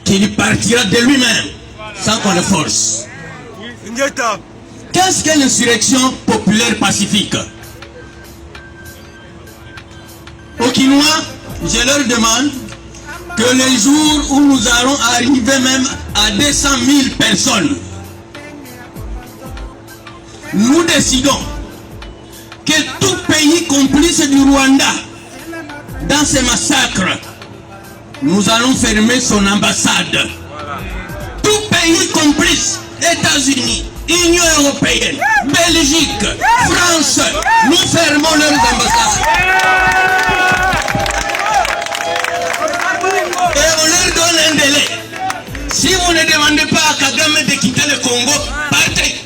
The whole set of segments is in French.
qu'il partira de lui-même, sans qu'on le force. Qu'est-ce qu'une insurrection populaire pacifique? Aux Kinois, je leur demande que les jours où nous allons arriver même à 200 000 personnes, nous décidons que tout pays complice du Rwanda dans ces massacres, nous allons fermer son ambassade. Tout pays complice, États-Unis, Union européenne, Belgique, France, nous fermons leurs ambassades. Et on leur donne un délai. Si vous ne demandez pas à Kagame de quitter le Congo, partez.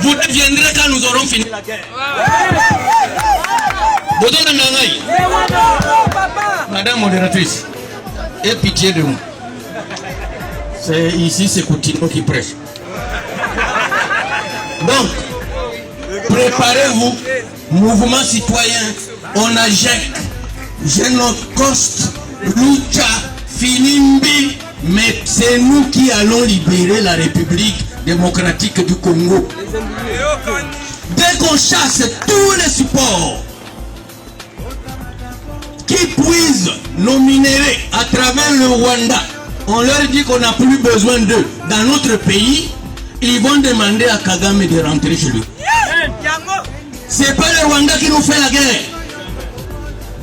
Vous deviendrez quand nous aurons fini la guerre. Madame modératrice, aie pitié de nous. C'est ici, c'est Coutinho qui prêche. Donc, préparez-vous, mouvement citoyen, ONAGEC, Genocost, Lucha, Filimbi, mais c'est nous qui allons libérer la République démocratique du Congo. Dès qu'on chasse tous les supports qui puisent nos minéraux à travers le Rwanda, on leur dit qu'on n'a plus besoin d'eux dans notre pays, ils vont demander à Kagame de rentrer chez lui. C'est pas le Rwanda qui nous fait la guerre.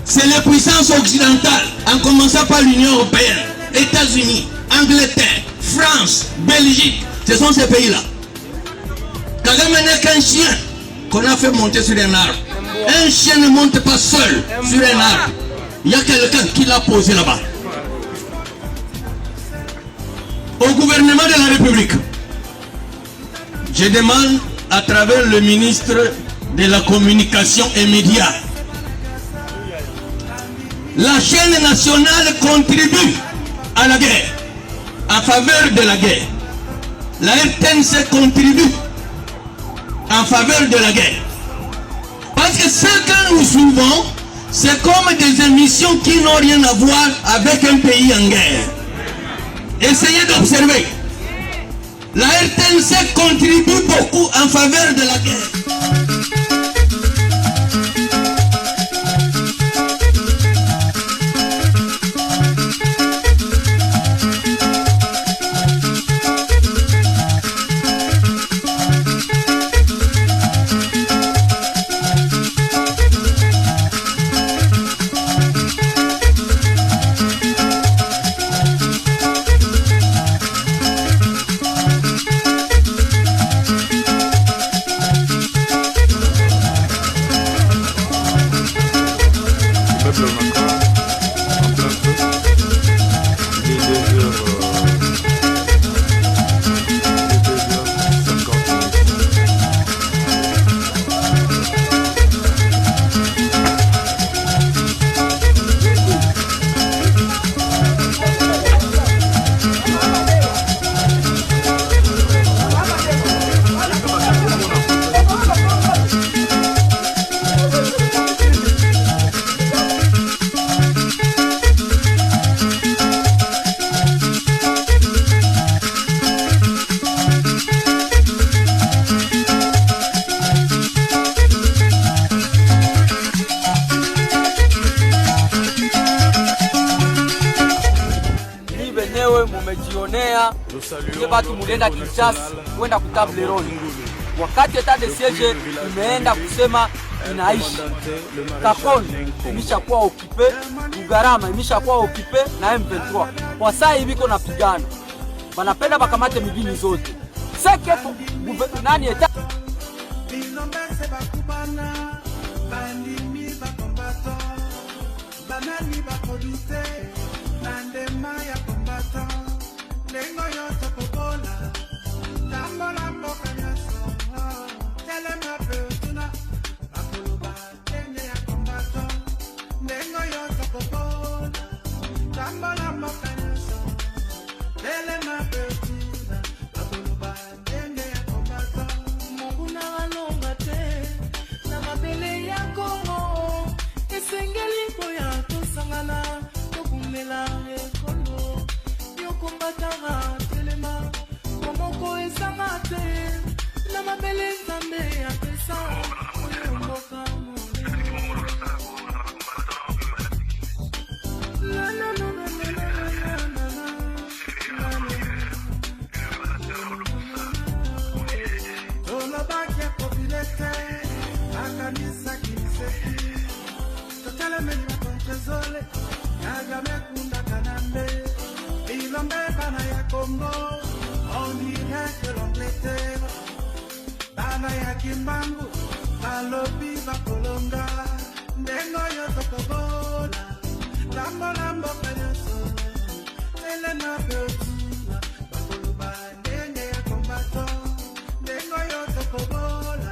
C'est les puissances occidentales, en commençant par l'Union européenne, États-Unis, Angleterre, France, Belgique. Ce sont ces pays-là. Kagame n'est qu'un chien qu'on a fait monter sur un arbre. Un chien ne monte pas seul sur un arbre. Il y a quelqu'un qui l'a posé là-bas. Au gouvernement de la République, je demande à travers le ministre de la Communication et Médias, la chaîne nationale contribue à la guerre, en faveur de la guerre. La RTNC contribue en faveur de la guerre. Parce que ce que nous suivons, c'est comme des émissions qui n'ont rien à voir avec un pays en guerre. Essayez d'observer. La RTNC contribue beaucoup en faveur de la guerre. Watu mulenda Kinshasa kwenda kutable role. Wakati etat de siege imeenda kusema inaishi. Kakon imeshakuwa okipe, Ugarama imeshakuwa okipe na M23. Kwa saa hivi kuna pigana. Wanapenda bakamate migini zote. Seke nani etat On dirait que l'Angleterre, Banaya Kimbangu, Balobi Bakolonga, Nengo Yotokobola, Lambo Lambo Kanyaso, Elena Beutuna, Bakoluba, Nenge ya Kombato, Nengo Yotokobola,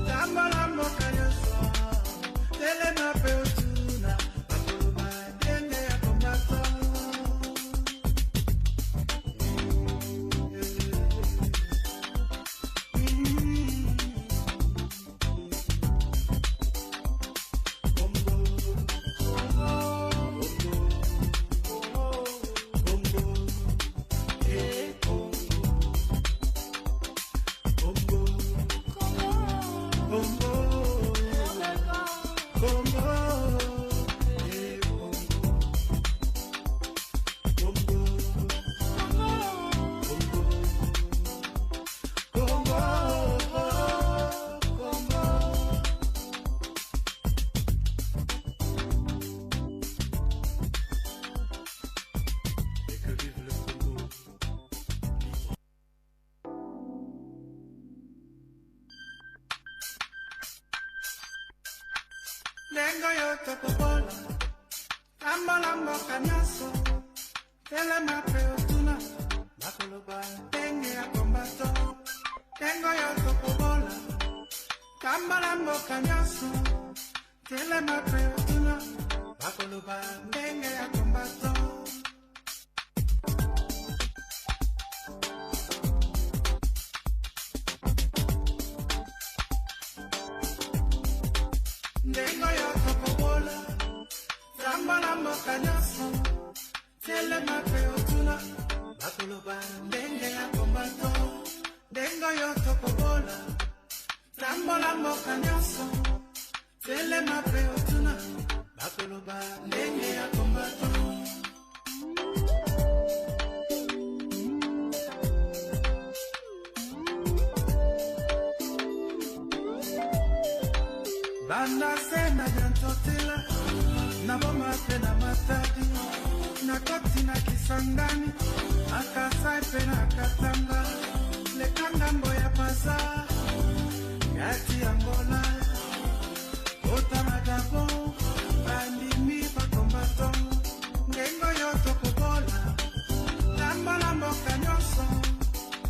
Lambo Lambo Kanyaso, Elena Beutuna, Bakoluba, Nenge ya Kombato. Nengo Yotokobola, Lambo Lambo Kanyaso, Telema Peotuna, Bakoloba, Nenge ya Kombato, Nengo Yotokobola, Lambo Lambo Kanyaso, Telema Peotuna, Bakoloba, Nenge ya Kombato. Nengo Yotokobola, Lambo Lambo Kanyaso, Telema Peotuna, Bakoloba, Nenge ya Kombato. Nengo Yotokobola, Lambo Lambo Kanyaso, Telema Peotuna, Bakoloba, Nenge ya Kombato. Banda sena jantotela, na boma pena matadi, na koti na kisangani, akasai pena katanga, lekanga mboya pasa, gati Angola, kota magabo, bandimi pakombato, ngengo Yotokobola, Lambo Lambo Kanyaso,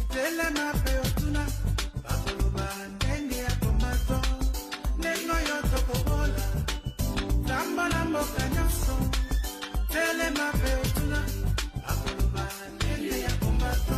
Telema Peotuna, Bakoloba, Nenge ya Kombato. Nengo Yotokobola, Lambo Lambo Kanyaso, Telema Peotuna, Bakoloba, Nenge ya Kombato.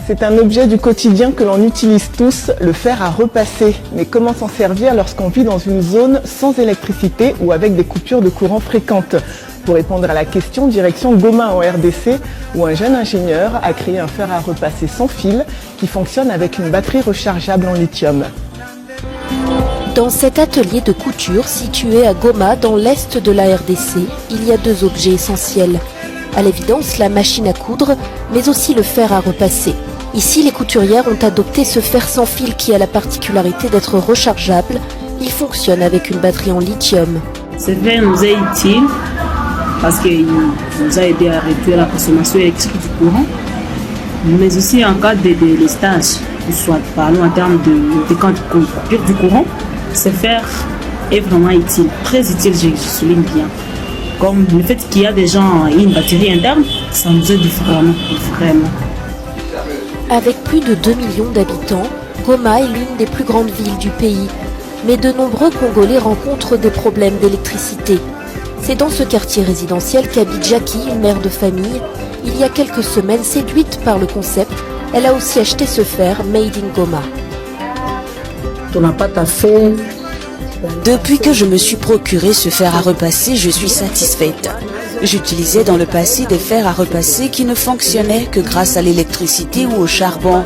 C'est un objet du quotidien que l'on utilise tous, le fer à repasser. Mais comment s'en servir lorsqu'on vit dans une zone sans électricité ou avec des coupures de courant fréquentes? Pour répondre à la question, direction Goma en RDC, où un jeune ingénieur a créé un fer à repasser sans fil qui fonctionne avec une batterie rechargeable en lithium. Dans cet atelier de couture situé à Goma, dans l'est de la RDC, il y a deux objets essentiels. À l'évidence, la machine à coudre, mais aussi le fer à repasser. Ici, les couturières ont adopté ce fer sans fil qui a la particularité d'être rechargeable. Il fonctionne avec une batterie en lithium. Ce fer nous est utile parce qu'il nous a aidé à réduire la consommation électrique du courant, mais aussi en cas de délestage, soit parlons en termes de quand coupure du courant, ce fer est vraiment utile, très utile, je souligne bien. Comme le fait qu'il y a des gens et une batterie interne, ça nous aide vraiment. Avec plus de 2 millions d'habitants, Goma est l'une des plus grandes villes du pays. Mais de nombreux Congolais rencontrent des problèmes d'électricité. C'est dans ce quartier résidentiel qu'habite Jackie, une mère de famille. Il y a quelques semaines, séduite par le concept, elle a aussi acheté ce fer made in Goma. Depuis que je me suis procuré ce fer à repasser, je suis satisfaite. J'utilisais dans le passé des fers à repasser qui ne fonctionnaient que grâce à l'électricité ou au charbon.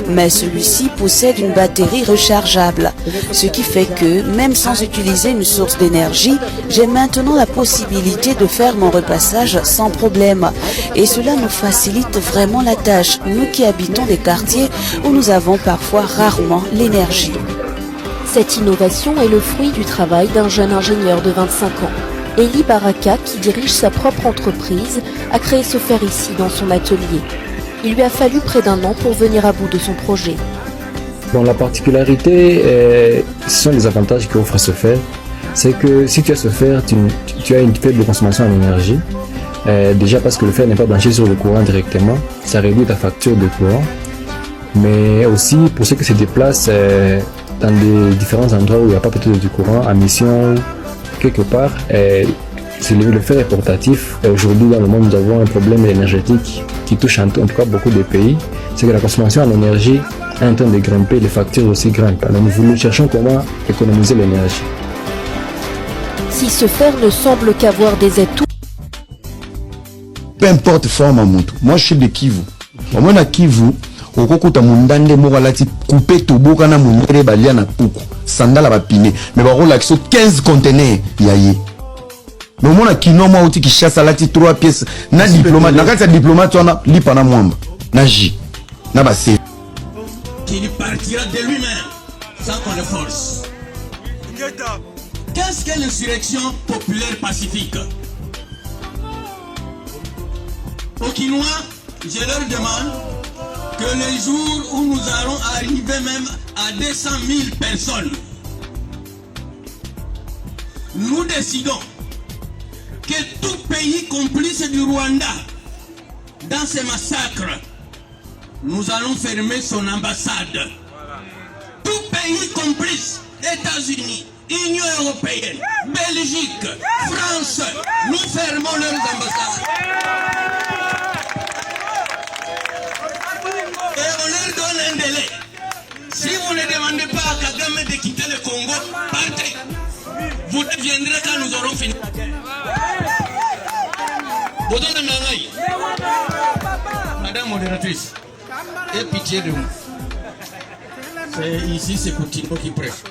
Mais celui-ci possède une batterie rechargeable, ce qui fait que, même sans utiliser une source d'énergie, j'ai maintenant la possibilité de faire mon repassage sans problème. Et cela nous facilite vraiment la tâche, nous qui habitons des quartiers où nous avons parfois rarement l'énergie. Cette innovation est le fruit du travail d'un jeune ingénieur de 25 ans. Eli Baraka, qui dirige sa propre entreprise, a créé ce fer ici dans son atelier. Il lui a fallu près d'un an pour venir à bout de son projet. Bon, la particularité, ce sont les avantages qu'offre ce fer. C'est que si tu as ce fer, tu as une faible consommation en énergie. Déjà parce que le fer n'est pas branché sur le courant directement, ça réduit ta facture de courant. Mais aussi pour ceux qui se déplacent dans des différents endroits où il n'y a pas peut-être du courant, à mission, quelque part, le fer est portatif. Aujourd'hui, dans le monde, nous avons un problème énergétique qui touche en tout cas beaucoup de pays. C'est que la consommation en énergie est en train de grimper, les factures aussi grimpent. Alors nous cherchons comment économiser l'énergie. Si ce fer ne semble qu'avoir des atouts, peu importe forme à montre. Moi, je suis de Kivu. Au moins à Kivu, au kokuta mundande moralati coupé toboka na munere balia na puku sandala ba piné mais ba rola qui 15 conteneurs yaye. Mais au moins à kino moi outi qui chasse lati 3 pièces na diplomate na kati diplomate on a lipa na mwamba na J na ba C qui partira de lui-même sans qu'on le force. Qu'est-ce qu'est l'insurrection populaire pacifique? Aux Quinois, je leur demande que les jours où nous allons arriver même à 200 000 personnes, nous décidons que tout pays complice du Rwanda dans ces massacres, nous allons fermer son ambassade. Tout pays complice, États-Unis, Union européenne, Belgique, France, nous fermons leurs ambassades. Et on leur donne un délai. Si vous ne demandez pas à Kagame de quitter le Congo, partez. Vous deviendrez quand nous aurons fini la guerre. Madame modératrice, aie pitié de nous. Ici, c'est Coutinho qui prêche.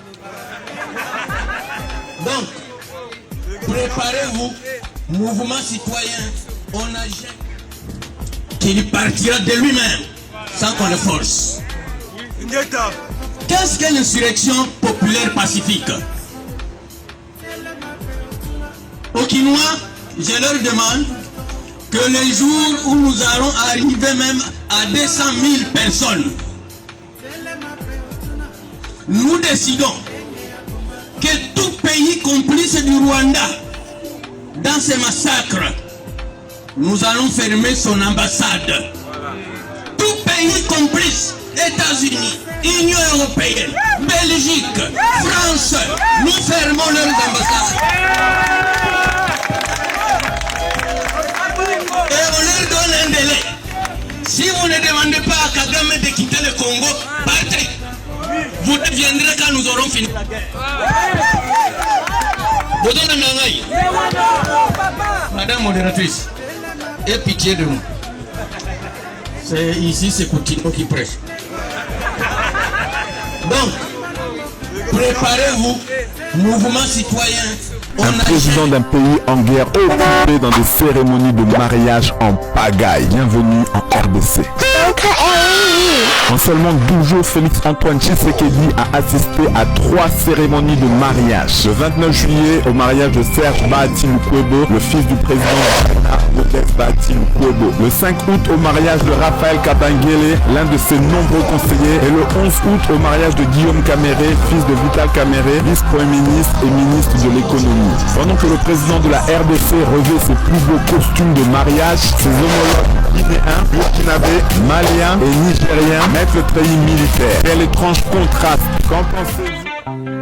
Donc, préparez-vous, mouvement citoyen, on agit, qu'il partira de lui-même, sans qu'on le force. Qu'est-ce qu'est l'insurrection populaire pacifique? Aux Quinois, je leur demande que les jours où nous allons arriver même à 200 000 personnes, nous décidons que tout pays complice du Rwanda dans ces massacres, nous allons fermer son ambassade. Tout pays complice, États-Unis, Union européenne, Belgique, France, nous fermons leurs ambassades. Et on leur donne un délai. Si vous ne demandez pas à Kagame de quitter le Congo, partez. Vous deviendrez quand nous aurons fini la guerre. Madame modératrice, aie pitié de nous. Ici, c'est Coutinho qui prêche. Donc, préparez-vous, mouvement citoyen. Un président d'un pays en guerre occupé dans des cérémonies de mariage en pagaille. Bienvenue en RDC. En seulement 12 jours, Félix-Antoine Tshisekedi a assisté à 3 cérémonies de mariage. Le 29 juillet, au mariage de Serge Bahati Lukwebo, le fils du président Modeste Bahati Lukwebo. Le 5 août, au mariage de Raphaël Kabangele, l'un de ses nombreux conseillers. Et le 11 août, au mariage de Guillaume Kamere, fils de Vital Kamere, vice-premier ministre et ministre de l'économie. Pendant que le président de la RDC revêt ses plus beaux costumes de mariage, ses homologues guinéens, burkinabés, maliens et nigériens mettent le treillis militaire. Quel étrange contraste. Qu'en pensez-vous?